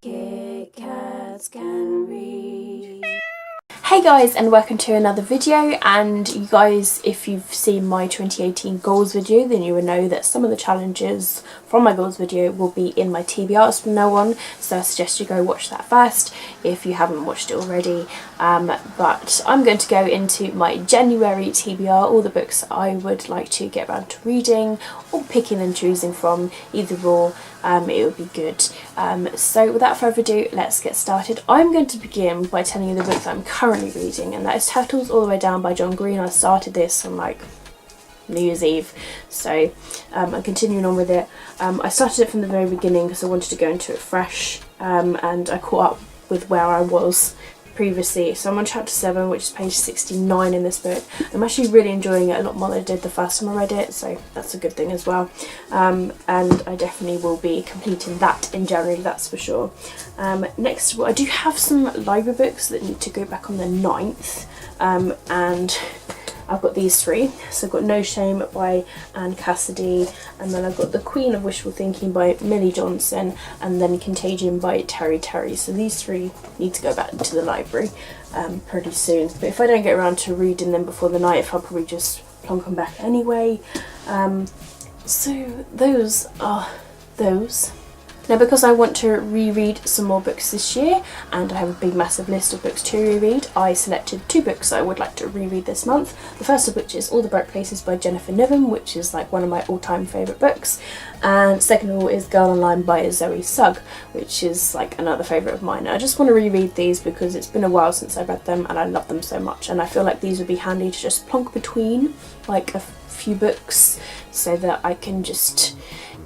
Kit Kats can read. Hey guys, and welcome to another video. And you guys, if you've seen my 2018 goals video, then you will know that some of the challenges from my goals video will be in my TBRs from now on, so I suggest you go watch that first if you haven't watched it already. But I'm going to go into my January TBR, all the books I would like to get around to reading or picking and choosing from, either or. It would be good. So without further ado, let's get started. I'm going to begin by telling you the book that I'm currently reading, and that is Turtles All the Way Down by John Green. I started this on like New Year's Eve, so I'm continuing on with it. I started it from the very beginning because I wanted to go into it fresh, and I caught up with where I was previously. So I'm on chapter 7, which is page 69 in this book. I'm actually really enjoying it a lot more than I did the first time I read it, so that's a good thing as well. And I definitely will be completing that in January, that's for sure. Next of all, I do have some library books that need to go back on the 9th, and I've got these three. So I've got No Shame by Anne Cassidy, and then I've got The Queen of Wishful Thinking by Millie Johnson, and then Contagion by Terry Terry. So these three need to go back to the library pretty soon. But if I don't get around to reading them before the 9th, I'll probably just plonk them back anyway. So those are those. Now, because I want to reread some more books this year, and I have a big massive list of books to reread, I selected 2 books I would like to reread this month. The first of which is All the Bright Places by Jennifer Niven, which is like one of my all-time favourite books. And second of all is Girl Online by Zoe Sugg, which is like another favourite of mine. I just want to reread these because it's been a while since I read them and I love them so much, and I feel like these would be handy to just plonk between like a few books so that I can just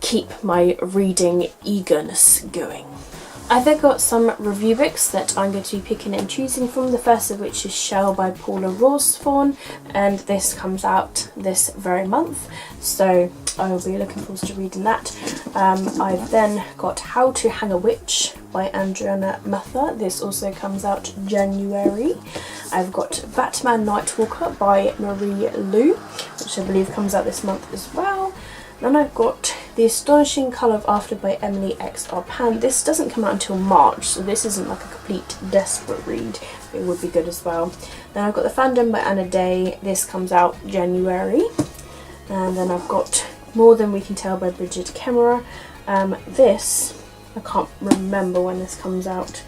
keep my reading eagerness going. I've then got some review books that I'm going to be picking and choosing from, the first of which is Shell by Paula Rawsthorne, and this comes out this very month, so I will be looking forward to reading that. I've then got How to Hang a Witch by Adriana Mather. This also comes out January. I've got Batman Nightwalker by Marie Lu, which I believe comes out this month as well. Then I've got The Astonishing Colour of After by Emily X. R. Pan. This doesn't come out until March, so this isn't like a complete desperate read. It would be good as well. Then I've got The Fandom by Anna Day. This comes out January. And then I've got More Than We Can Tell by Bridget Kemmerer. This, I can't remember when this comes out.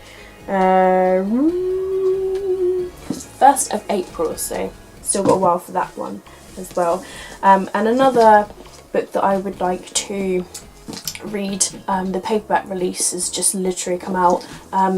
1st of April, so still got a while for that one as well. And another book that I would like to read, the paperback release has just literally come out,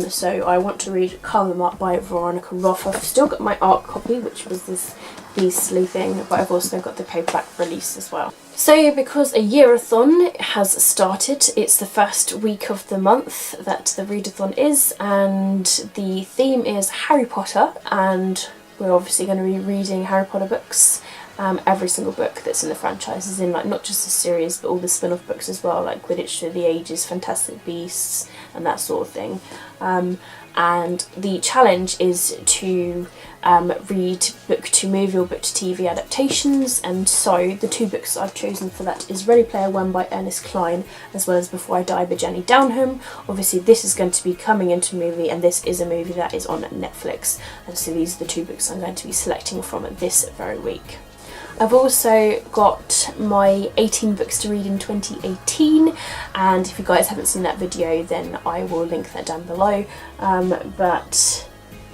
so I want to read Carve Them Up by Veronica Roth. I've still got my art copy, which was this beastly thing, but I've also got the paperback release as well. So because a year-a-thon has started, it's the first week of the month that the read-a-thon is, and the theme is Harry Potter, and we're obviously going to be reading Harry Potter books. Every single book that's in the franchise is in, like, not just the series but all the spin-off books as well, like Quidditch Through the Ages, Fantastic Beasts and that sort of thing. And the challenge is to read book to movie or book to TV adaptations, and so the 2 books I've chosen for that is Ready Player One by Ernest Cline, as well as Before I Die by Jenny Downham. Obviously this is going to be coming into a movie, and this is a movie that is on Netflix, and so these are the 2 books I'm going to be selecting from this very week. I've also got my 18 books to read in 2018, and if you guys haven't seen that video then I will link that down below. But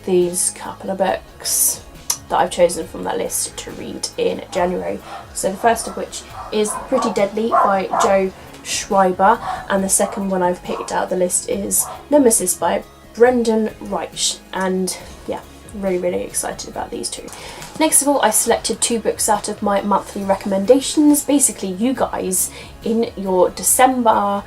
these couple of books that I've chosen from that list to read in January. So the first of which is Pretty Deadly by Joe Schreiber, and the second one I've picked out of the list is Nemesis by Brendan Reich, and yeah, really excited about these 2. Next of all, I selected 2 books out of my monthly recommendations. Basically, you guys, in your December,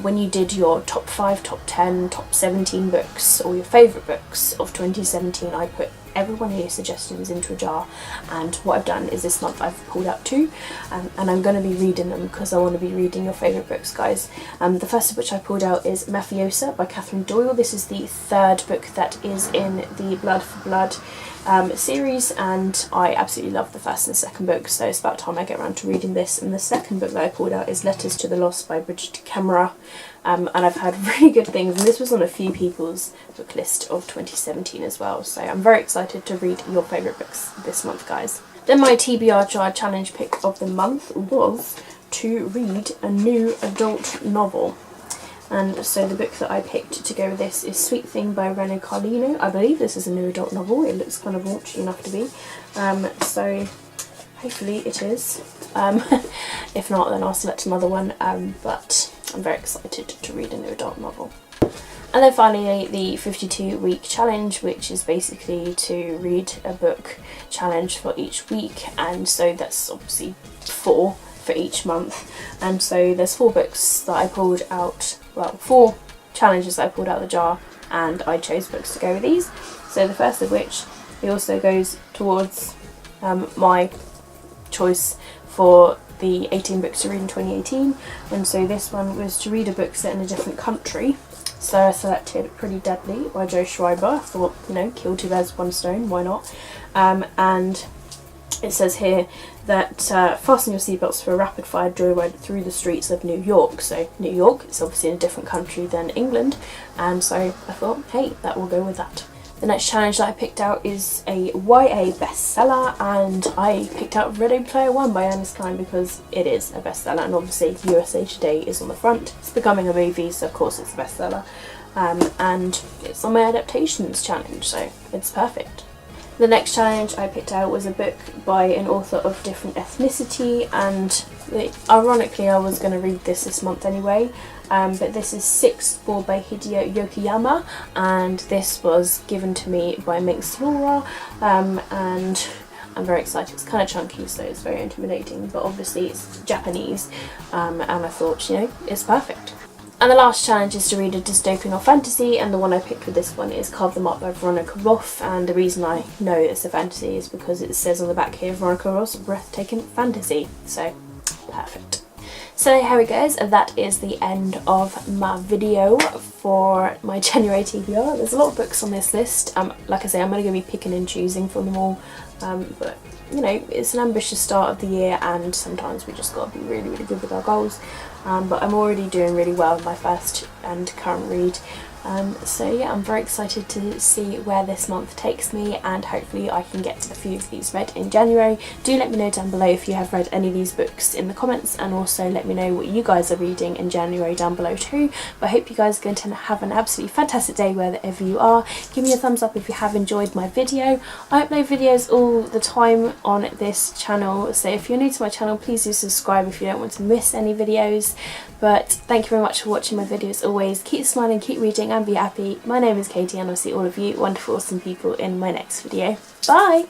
when you did your top 5, top 10, top 17 books, or your favourite books of 2017, I put every one of your suggestions into a jar, and what I've done is this month I've pulled out 2, and I'm going to be reading them because I want to be reading your favourite books, guys. The first of which I pulled out is Mafiosa by Catherine Doyle. This is the 3rd book that is in the Blood for Blood series, and I absolutely love the first and the second book, so it's about time I get around to reading this. And the second book that I pulled out is Letters to the Lost by Bridget Camera, and I've heard really good things, and this was on a few people's book list of 2017 as well, so I'm very excited to read your favourite books this month, guys. Then my TBR Jar challenge pick of the month was to read a new adult novel. And so the book that I picked to go with this is Sweet Thing by Rene Carlino. I believe this is a new adult novel. It looks kind of raunchy enough to be. So hopefully it is. If not, then I'll select another one. But I'm very excited to read a new adult novel. And then finally the 52-week challenge, which is basically to read a book challenge for each week. And so that's obviously 4 for each month. And so there's 4 books that I pulled out. Well, 4 challenges that I pulled out of the jar, and I chose books to go with these. So the first of which, it also goes towards my choice for the 18 books to read in 2018, and so this one was to read a book set in a different country. So I selected Pretty Deadly by Joe Schreiber. I thought, you know, kill 2 birds with 1 stone, why not? And it says here that fasten your seatbelts for a rapid fire joyride through the streets of New York. So New York is obviously in a different country than England, and so I thought, hey, that will go with that. The next challenge that I picked out is a YA bestseller, and I picked out Ready Player One by Ernest Cline because it is a bestseller, and obviously USA Today is on the front. It's becoming a movie, so of course it's a bestseller, and it's on my adaptations challenge, so it's perfect. The next challenge I picked out was a book by an author of different ethnicity, and ironically I was going to read this month anyway, but this is 6-4 by Hideo Yokiyama, and this was given to me by Minx Laura, and I'm very excited. It's kind of chunky, so it's very intimidating, but obviously it's Japanese, and I thought, you know, it's perfect. And the last challenge is to read a dystopian or fantasy, and the one I picked with this one is Carve Them Up by Veronica Roth, and the reason I know it's a fantasy is because it says on the back here, Veronica Roth's breathtaking fantasy, so perfect. So there how it goes, that is the end of my video for my January TBR. There's a lot of books on this list. Like I say, I'm going to be picking and choosing from them all, but you know, it's an ambitious start of the year, and sometimes we just got to be really, really good with our goals. But I'm already doing really well in my first and current read. So yeah, I'm very excited to see where this month takes me, and hopefully I can get a few of these read in January. Do let me know down below if you have read any of these books in the comments, and also let me know what you guys are reading in January down below too. But I hope you guys are going to have an absolutely fantastic day wherever you are. Give me a thumbs up if you have enjoyed my video. I upload videos all the time on this channel, so if you're new to my channel, please do subscribe if you don't want to miss any videos. But thank you very much for watching my videos always. Keep smiling, keep reading, and be happy. My name is Katie, and I'll see all of you wonderful, awesome people in my next video. Bye!